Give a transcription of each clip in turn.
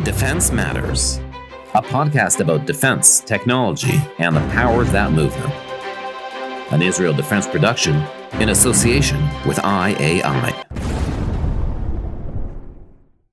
Defense Matters, a podcast about defense, technology, and the powers that move them. An Israel Defense production in association with IAI.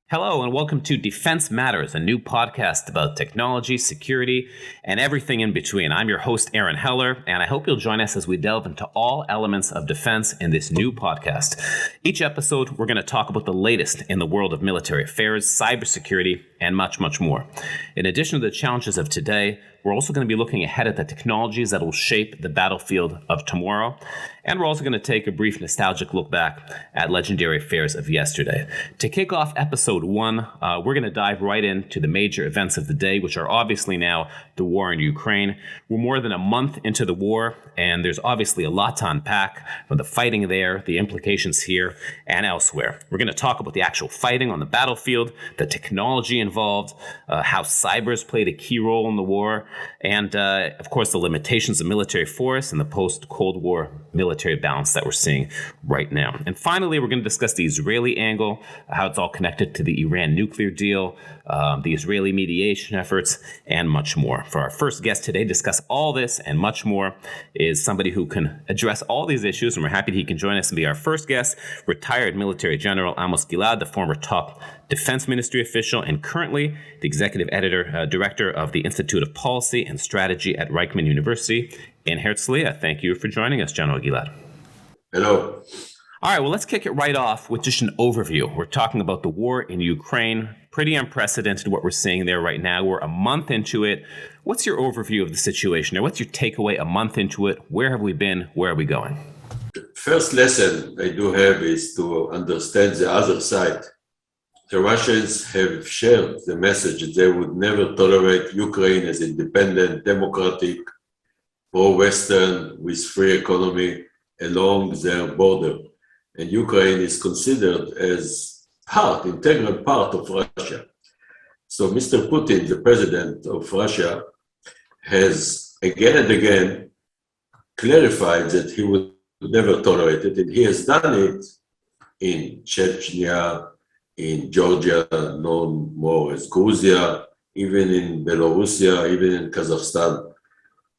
Hello and welcome to Defense Matters, a new podcast about technology, security, and everything in between. I'm your host, Aaron Heller, and I hope you'll join us as we delve into all elements of defense in this new podcast. Each episode, we're going to talk about the latest in the world of military affairs, cybersecurity, and much, much more. In addition to the challenges of today, we're also going to be looking ahead at the technologies that will shape the battlefield of tomorrow. And we're also going to take a brief nostalgic look back at legendary affairs of yesterday. To kick off episode 1, we're going to dive right into the major events of the day, which are obviously now the war in Ukraine. We're more than a month into the war, and there's obviously a lot to unpack from the fighting there, the implications here, and elsewhere. We're going to talk about the actual fighting on the battlefield, the technology involved, how cybers played a key role in the war, and of course the limitations of military force and the post-Cold War military balance that we're seeing right now. And finally, we're going to discuss the Israeli angle, how it's all connected to the Iran nuclear deal, the Israeli mediation efforts, and much more. For our first guest today, discuss all this and much more is somebody who can address all these issues, and we're happy that he can join us and be our first guest, retired military general Amos Gilad, the former top defense ministry official and currently the executive director of the Institute of Policy and Strategy at Reichman University in Herzliya. Thank you for joining us, General Gilad. Hello. All right, well, let's kick it right off with just an overview. We're talking about the war in Ukraine. Pretty unprecedented what we're seeing there right now. We're a month into it. What's your overview of the situation, or what's your takeaway a month into it? Where have we been? Where are we going? The first lesson I do have is to understand the other side. The Russians have shared the message that they would never tolerate Ukraine as independent, democratic, pro-Western, with free economy along their border. And Ukraine is considered as integral part of Russia. So Mr. Putin, the president of Russia, has again and again clarified that he would never tolerate it. And he has done it in Chechnya, in Georgia, known more as Georgia, even in Belarusia, even in Kazakhstan,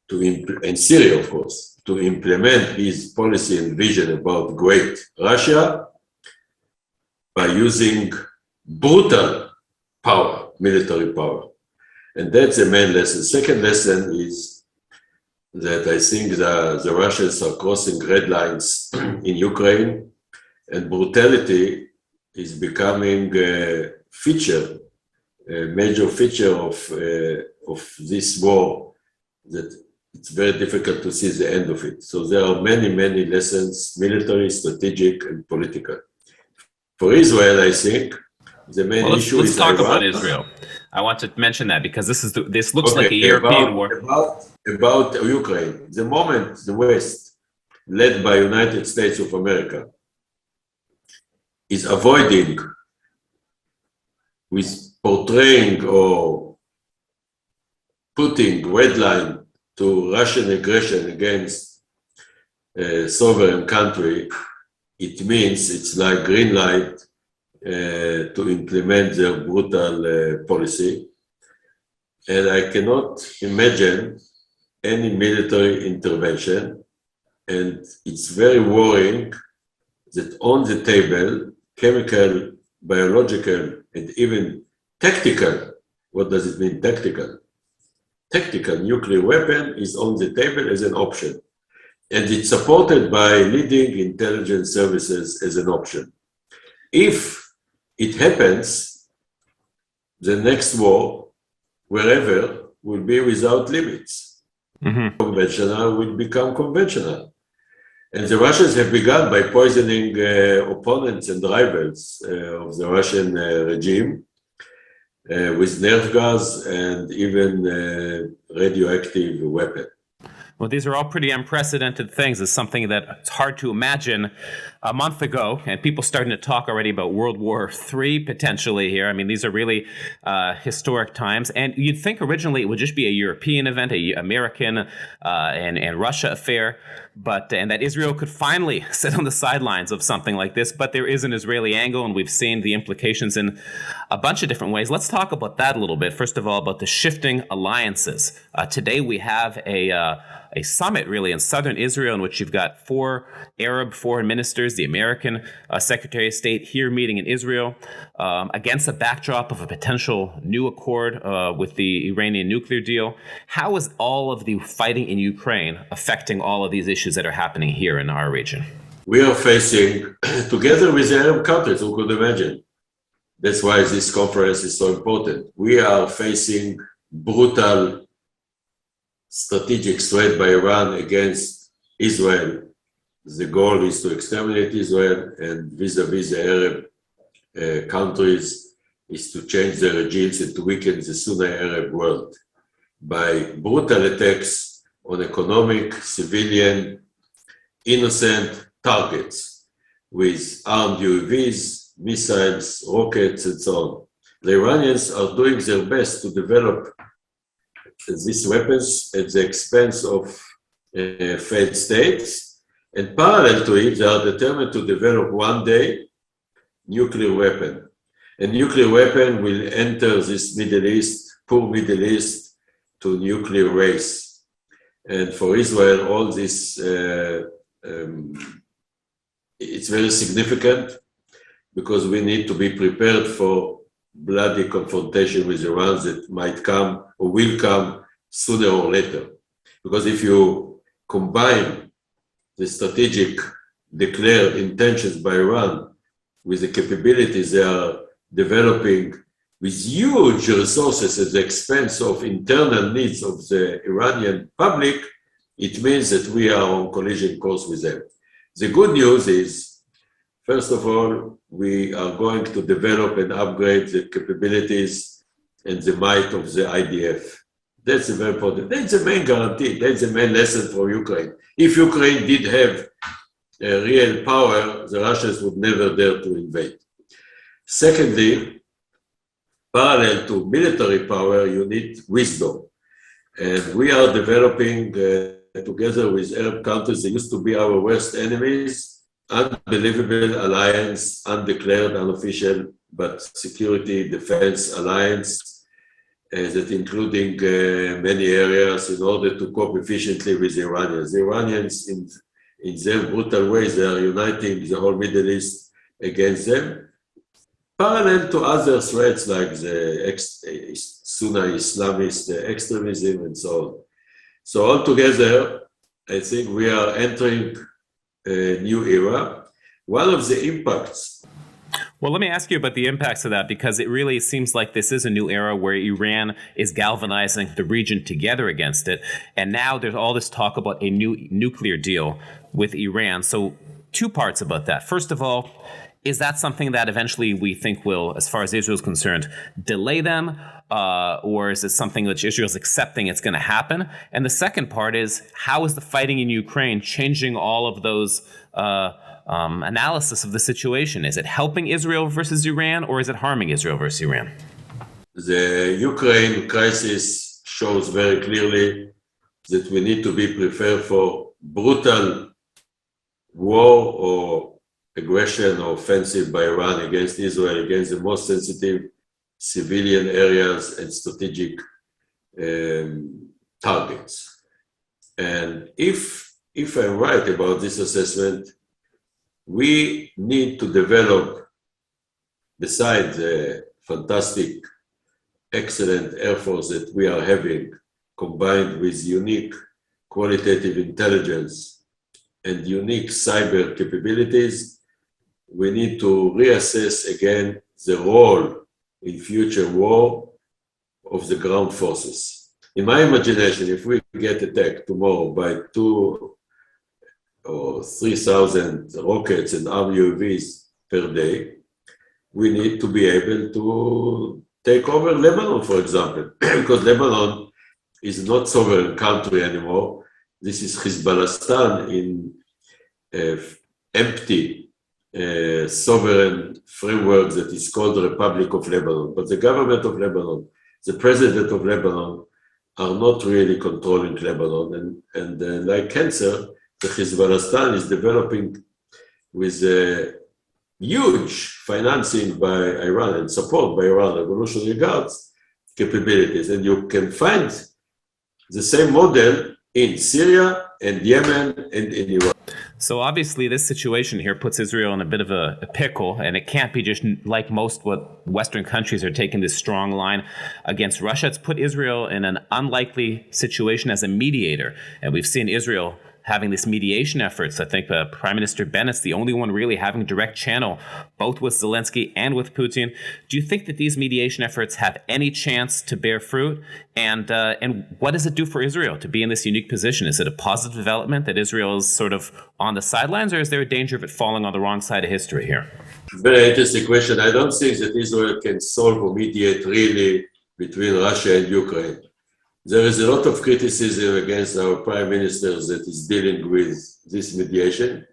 and Syria, of course, to implement his policy and vision about great Russia by using brutal power, military power. And that's the main lesson. Second lesson is that I think the Russians are crossing red lines in Ukraine, and brutality is becoming a major feature of this war, that it's very difficult to see the end of it. So there are many, many lessons, military, strategic, and political. For Israel, I think the main issue is let's talk about Israel. I want to mention that because this looks like a European war. About Ukraine, the moment the West, led by United States of America, is avoiding with portraying or putting red line to Russian aggression against a sovereign country, it means it's like green light to implement their brutal policy. And I cannot imagine any military intervention. And it's very worrying that on the table, chemical, biological, and even tactical, what does it mean, tactical? Tactical nuclear weapon is on the table as an option. And it's supported by leading intelligence services as an option. If it happens, the next war, wherever, will be without limits. Mm-hmm. Conventional will become conventional. And the Russians have begun by poisoning opponents and rivals of the Russian regime with nerve gas and even radioactive weapon. Well, these are all pretty unprecedented things. It's something that it's hard to imagine a month ago, and people starting to talk already about World War III potentially here. I mean, these are really historic times, and you'd think originally it would just be a European event, a American and Russia affair, and that Israel could finally sit on the sidelines of something like this. But there is an Israeli angle, and we've seen the implications in a bunch of different ways. Let's talk about that a little bit. First of all, about the shifting alliances. Today we have a summit really in southern Israel in which you've got 4 Arab foreign ministers, the American Secretary of State here meeting in Israel against a backdrop of a potential new accord with the Iranian nuclear deal. How is all of the fighting in Ukraine affecting all of these issues that are happening here in our region? We are facing, together with the Arab countries, who could imagine? That's why this conference is so important. We are facing brutal strategic threat by Iran against Israel. The goal is to exterminate Israel, and vis-a-vis the Arab countries is to change the regimes and to weaken the Sunni Arab world by brutal attacks on economic, civilian, innocent targets with armed UAVs, missiles, rockets, and so on. The Iranians are doing their best to develop these weapons at the expense of failed states, and parallel to it, they are determined to develop one day nuclear weapon. A nuclear weapon will enter this Middle East, poor Middle East, to nuclear race. And for Israel, all this, it's very significant because we need to be prepared for bloody confrontation with Iran that might come or will come sooner or later. Because if you combine the strategic declared intentions by Iran with the capabilities they are developing with huge resources at the expense of internal needs of the Iranian public, it means that we are on collision course with them. The good news is, first of all, we are going to develop and upgrade the capabilities and the might of the IDF. That's very important. That's the main guarantee. That's the main lesson for Ukraine. If Ukraine did have a real power, the Russians would never dare to invade. Secondly, parallel to military power, you need wisdom. And we are developing, together with Arab countries, they used to be our worst enemies, unbelievable alliance, undeclared, unofficial, but security defense alliance, that including many areas in order to cope efficiently with the Iranians. The Iranians, in their brutal ways, they are uniting the whole Middle East against them, parallel to other threats like the Sunni Islamist extremism and so on. So altogether, I think we are entering a new era. One of the impacts. Well, let me ask you about the impacts of that, because it really seems like this is a new era where Iran is galvanizing the region together against it. And now there's all this talk about a new nuclear deal with Iran. So 2 parts about that. First of all, is that something that eventually we think will, as far as Israel is concerned, delay them? Or is it something which Israel is accepting it's going to happen? And the second part is, how is the fighting in Ukraine changing all of those analysis of the situation? Is it helping Israel versus Iran, or is it harming Israel versus Iran? The Ukraine crisis shows very clearly that we need to be prepared for brutal war or aggression or offensive by Iran against Israel, against the most sensitive civilian areas and strategic targets. And if I'm right about this assessment, we need to develop, besides the fantastic, excellent Air Force that we are having, combined with unique qualitative intelligence and unique cyber capabilities, we need to reassess again the role in future war of the ground forces. In my imagination, if we get attacked tomorrow by 2,000 or 3,000 rockets and armed UAVs per day, we need to be able to take over Lebanon, for example, because Lebanon is not sovereign country anymore. this is Hezbollah in empty sovereign framework that is called the Republic of Lebanon. But the government of Lebanon, the president of Lebanon, are not really controlling Lebanon. And like cancer, the Hezbollah is developing with huge financing by Iran and support by Iran, Revolutionary Guards capabilities. And you can find the same model in Syria and Yemen and in Iraq. So obviously this situation here puts Israel in a bit of a pickle, and it can't be just like most what Western countries are taking this strong line against Russia. It's put Israel in an unlikely situation as a mediator. And we've seen Israel having these mediation efforts. I think Prime Minister Bennett's the only one really having direct channel, both with Zelensky and with Putin. Do you think that these mediation efforts have any chance to bear fruit? And what does it do for Israel to be in this unique position? Is it a positive development that Israel is sort of on the sidelines, or is there a danger of it falling on the wrong side of history here? Very interesting question. I don't think that Israel can solve or mediate really between Russia and Ukraine. There is a lot of criticism against our prime minister that is dealing with this mediation.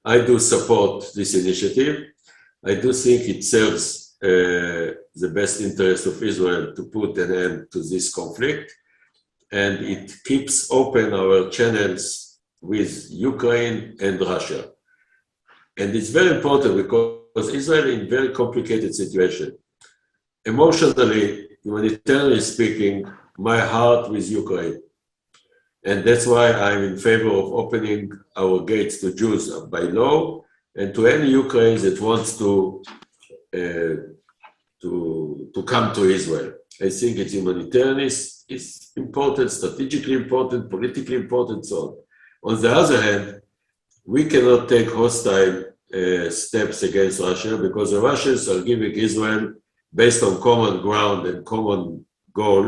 I do support this initiative. I do think it serves the best interest of Israel to put an end to this conflict. And it keeps open our channels with Ukraine and Russia. And it's very important because Israel is in a very complicated situation. Emotionally, humanitarianly speaking, my heart with Ukraine. And that's why I'm in favor of opening our gates to Jews by law and to any Ukraine that wants to come to Israel. I think it's humanitarian, it's important, strategically important, politically important, so on. On the other hand, we cannot take hostile steps against Russia because the Russians are giving Israel, based on common ground and common goal,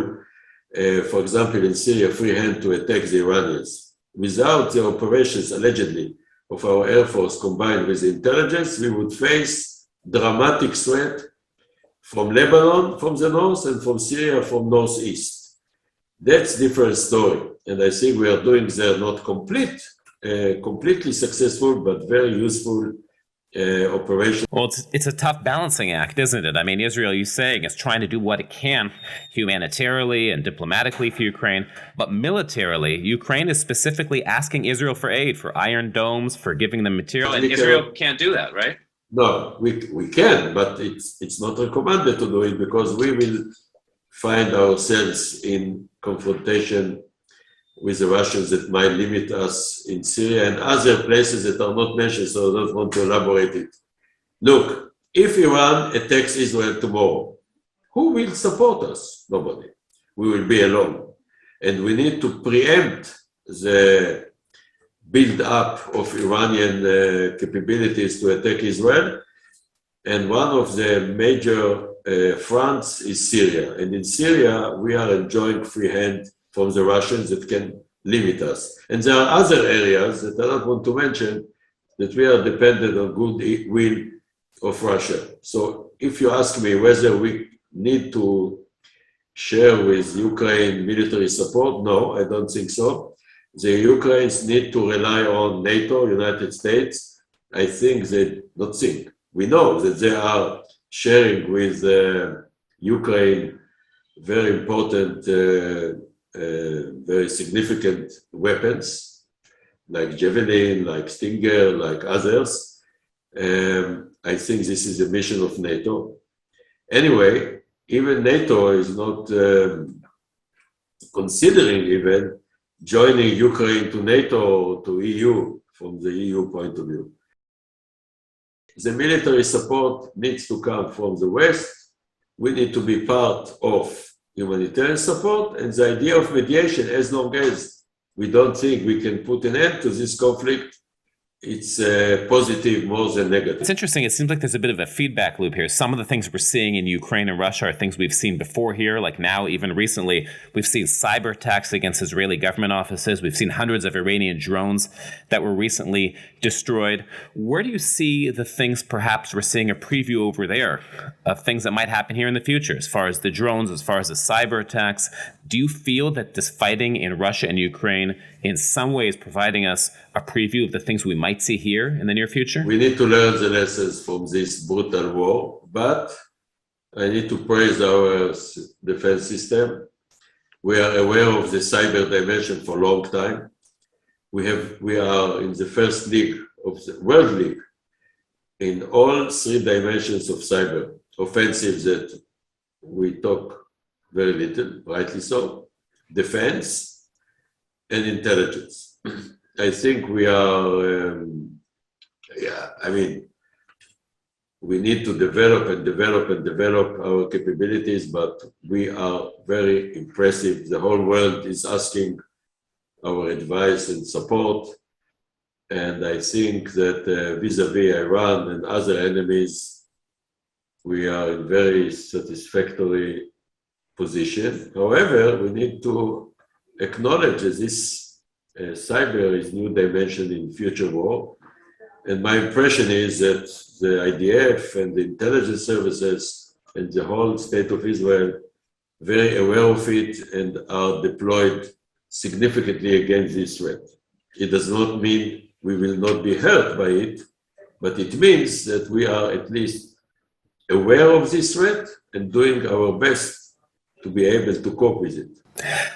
for example, in Syria, free hand to attack the Iranians. Without the operations, allegedly, of our Air Force combined with intelligence, we would face dramatic threat from Lebanon, from the north, and from Syria, from northeast. That's a different story. And I think we are doing there not completely successful, but very useful operation. Well, it's a tough balancing act, isn't it? I mean, Israel, you saying, is trying to do what it can humanitarily and diplomatically for Ukraine, but militarily, Ukraine is specifically asking Israel for aid, for iron domes, for giving them material, and Israel can't do that, right? No, we can, but it's not recommended to do it because we will find ourselves in confrontation with the Russians that might limit us in Syria and other places that are not mentioned, so I don't want to elaborate it. Look, if Iran attacks Israel tomorrow, who will support us? Nobody. We will be alone. And we need to preempt the build-up of Iranian capabilities to attack Israel. And one of the major fronts is Syria. And in Syria, we are enjoying free hand from the Russians that can limit us. And there are other areas that I don't want to mention that we are dependent on goodwill of Russia. So if you ask me whether we need to share with Ukraine military support, no, I don't think so. The Ukrainians need to rely on NATO, United States. I think they, not think, we know that they are sharing with Ukraine very important very significant weapons like Javelin, like Stinger, like others. I think this is a mission of NATO. Anyway, even NATO is not considering even joining Ukraine to NATO or to EU from the EU point of view. The military support needs to come from the West. We need to be part of humanitarian support, and the idea of mediation, as long as we don't think we can put an end to this conflict, it's positive more than negative. It's interesting. It seems like there's a bit of a feedback loop here. Some of the things we're seeing in Ukraine and Russia are things we've seen before here. Like now, even recently, we've seen cyber attacks against Israeli government offices. We've seen hundreds of Iranian drones that were recently destroyed. Where do you see the things perhaps we're seeing a preview over there of things that might happen here in the future, as far as the drones, as far as the cyber attacks? Do you feel that this fighting in Russia and Ukraine in some ways providing us a preview of the things we might see here in the near future? We need to learn the lessons from this brutal war, but I need to praise our defense system. We are aware of the cyber dimension for a long time. We are in the first league of the World League in all three dimensions of cyber. Offensive that we talk very little, rightly so, defense and intelligence. I think we are, we need to develop our capabilities, but we are very impressive. The whole world is asking our advice and support. And I think that vis-a-vis Iran and other enemies, we are in very satisfactory position. However, we need to acknowledge that this cyber is new dimension in future war. And my impression is that the IDF and the intelligence services and the whole state of Israel very aware of it and are deployed significantly against this threat. It does not mean we will not be hurt by it, but it means that we are at least aware of this threat and doing our best to be able to cope with it.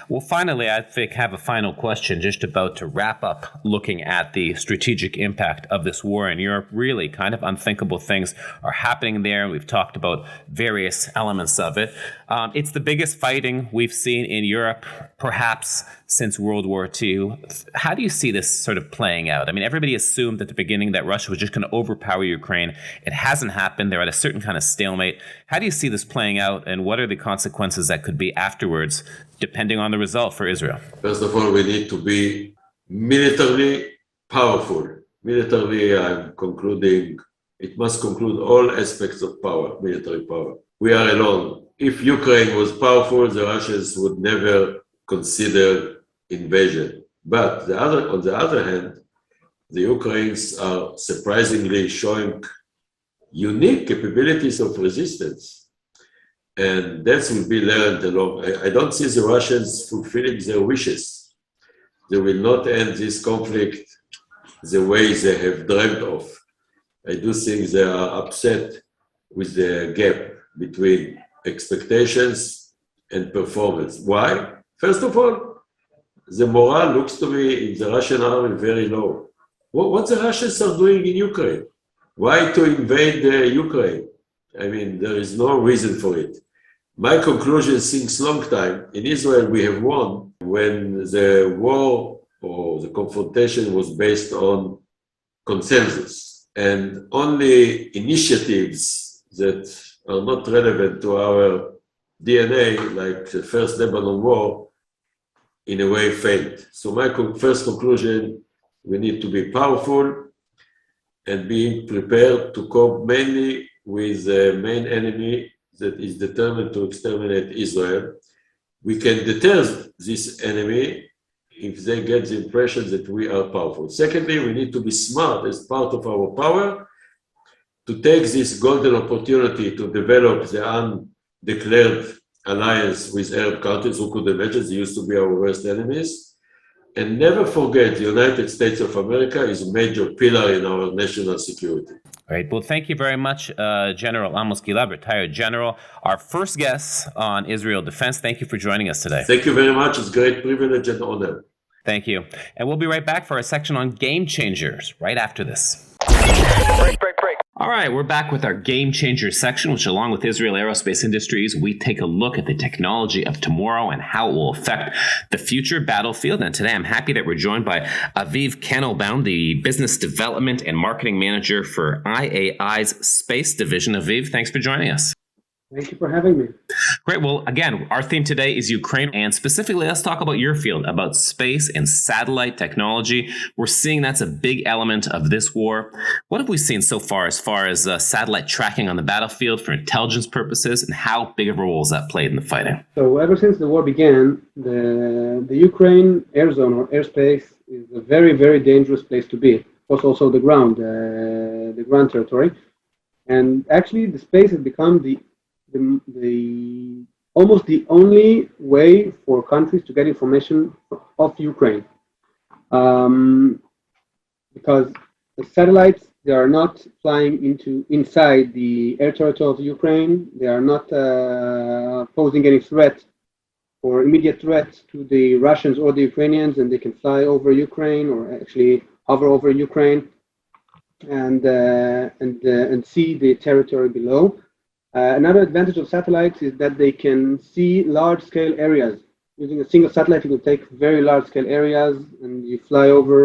Well, finally, I think have a final question just about to wrap up looking at the strategic impact of this war in Europe. Really kind of unthinkable things are happening there. We've talked about various elements of it. It's the biggest fighting we've seen in Europe, perhaps since World War II. How do you see this sort of playing out? I mean, everybody assumed at the beginning that Russia was just going to overpower Ukraine. It hasn't happened. They're at a certain kind of stalemate. How do you see this playing out, and what are the consequences that could be afterwards, depending on the result for Israel? First of all, we need to be militarily powerful. Militarily, I'm concluding, it must conclude all aspects of power, military power. We are alone. If Ukraine was powerful, the Russians would never consider invasion. But on the other hand, the Ukrainians are surprisingly showing unique capabilities of resistance. And that will be learned along. I don't see the Russians fulfilling their wishes. They will not end this conflict the way they have dreamt of. I do think they are upset with the gap between expectations and performance. Why? First of all, the morale looks to me in the Russian army very low. What the Russians are doing in Ukraine? Why to invade Ukraine? I mean, there is no reason for it. My conclusion since long time, in Israel we have won when the war or the confrontation was based on consensus, and only initiatives that are not relevant to our DNA, like the first Lebanon war, in a way failed. So my first conclusion, we need to be powerful and being prepared to cope mainly with the main enemy that is determined to exterminate Israel. We can deter this enemy if they get the impression that we are powerful. Secondly, we need to be smart as part of our power to take this golden opportunity to develop the undeclared alliance with Arab countries. Who could imagine? They used to be our worst enemies. And never forget, the United States of America is a major pillar in our national security. All right. Well, thank you very much, General Amos Gilad, retired general, our first guest on Israel Defense. Thank you for joining us today. Thank you very much. It's a great privilege and honor. Thank you. And we'll be right back for our section on game changers right after this. Break. All right, we're back with our Game Changer section, which along with Israel Aerospace Industries, we take a look at the technology of tomorrow and how it will affect the future battlefield. And today I'm happy that we're joined by Aviv Kennelbaum, the Business Development and Marketing Manager for IAI's Space Division. Aviv, thanks for joining us. Thank you for having me. Great. Well, again, our theme today is Ukraine, and specifically, let's talk about your field, about space and satellite technology. We're seeing that's a big element of this war. What have we seen so far as satellite tracking on the battlefield for intelligence purposes, and how big of a role has that played in the fighting? So ever since the war began, the Ukraine air zone or airspace is a very, very dangerous place to be. Also the ground territory. And actually, the space has become the almost the only way for countries to get information of Ukraine, because the satellites, they are not flying inside the air territory of Ukraine. They are not posing any threat or immediate threat to the Russians or the Ukrainians, and they can fly over Ukraine or actually hover over Ukraine and see the territory below. Another advantage of satellites is that they can see large-scale areas. Using a single satellite, you can take very large-scale areas, and you fly over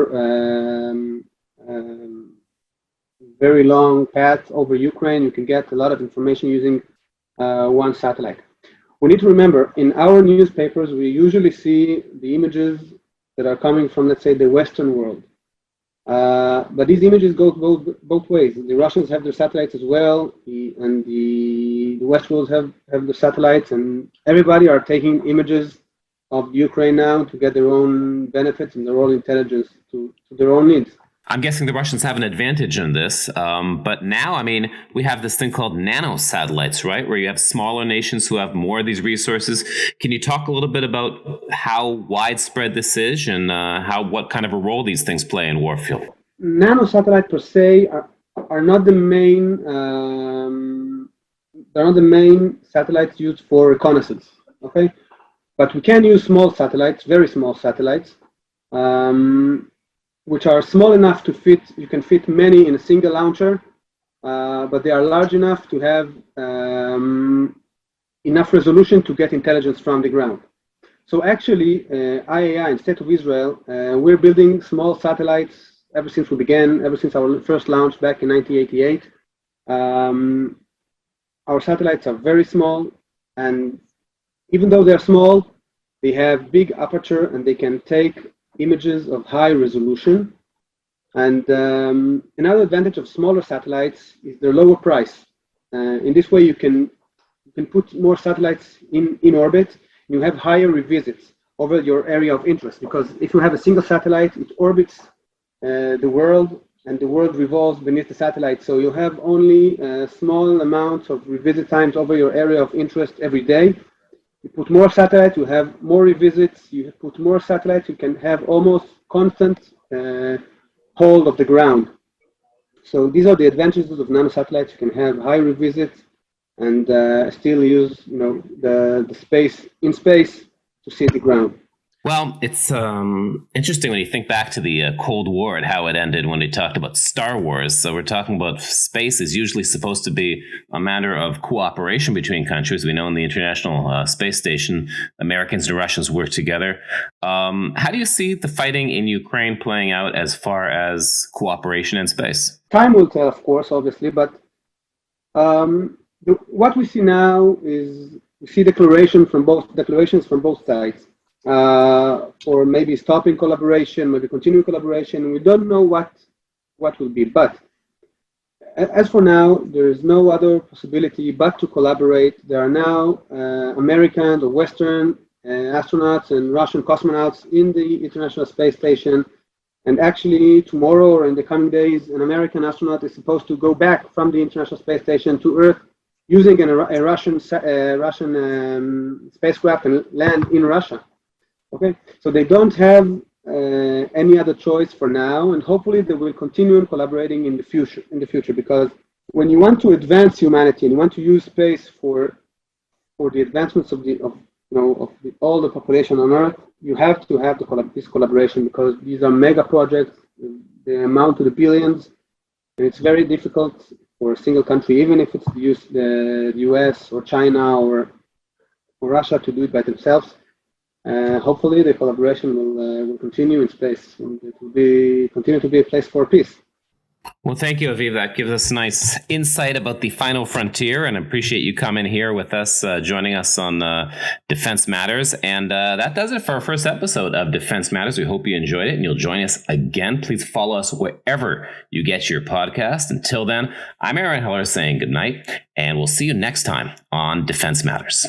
very long paths over Ukraine. You can get a lot of information using one satellite. We need to remember, in our newspapers, we usually see the images that are coming from, let's say, the Western world. But these images go both ways. The Russians have their satellites as well, and the Westworlds have the satellites, and everybody are taking images of Ukraine now to get their own benefits and their own intelligence to their own needs. I'm guessing the Russians have an advantage in this, but now, I mean, we have this thing called nano satellites, right, where you have smaller nations who have more of these resources. Can you talk a little bit about how widespread this is and what kind of a role these things play in warfield? Nano satellites per se are not the main. They're not the main satellites used for reconnaissance. Okay, but we can use small satellites, very small satellites. Which are small enough to fit, you can fit many in a single launcher, but they are large enough to have enough resolution to get intelligence from the ground. So actually, IAI and State of Israel, we're building small satellites ever since our first launch back in 1988. Our satellites are very small, and even though they're small, they have big aperture and they can take images of high resolution. And another advantage of smaller satellites is their lower price. In this way, you can put more satellites in orbit. You have higher revisits over your area of interest, because if you have a single satellite, it orbits the world, and the world revolves beneath the satellite. So you have only small amounts of revisit times over your area of interest every day. You put more satellites, you have more revisits. You put more satellites, you can have almost constant hold of the ground. So these are the advantages of nanosatellites. You can have high revisits and still use, the space to see the ground. Well, it's interesting when you think back to the Cold War and how it ended when we talked about Star Wars. So we're talking about space is usually supposed to be a matter of cooperation between countries. We know in the International Space Station, Americans and Russians work together. How do you see the fighting in Ukraine playing out as far as cooperation in space? Time will tell, of course, obviously, but what we see now is we see declarations from both sides. Or maybe stopping collaboration, maybe continuing collaboration. We don't know what will be. But as for now, there is no other possibility but to collaborate. There are now American or Western astronauts and Russian cosmonauts in the International Space Station. And actually, tomorrow or in the coming days, an American astronaut is supposed to go back from the International Space Station to Earth using a Russian spacecraft and land in Russia. Okay, so they don't have any other choice for now, and hopefully they will continue collaborating in the future. Because when you want to advance humanity and you want to use space for the advancements of all the population on Earth, you have to have this collaboration, because these are mega projects. They amount to the billions, and it's very difficult for a single country, even if it's the US or China or Russia, to do it by themselves. Hopefully, the collaboration will continue in space, and it will continue to be a place for peace. Well, thank you, Aviv. That gives us a nice insight about the final frontier, and I appreciate you coming here with us, joining us on Defense Matters. And that does it for our first episode of Defense Matters. We hope you enjoyed it, and you'll join us again. Please follow us wherever you get your podcast. Until then, I'm Aahron Heller saying good night, and we'll see you next time on Defense Matters.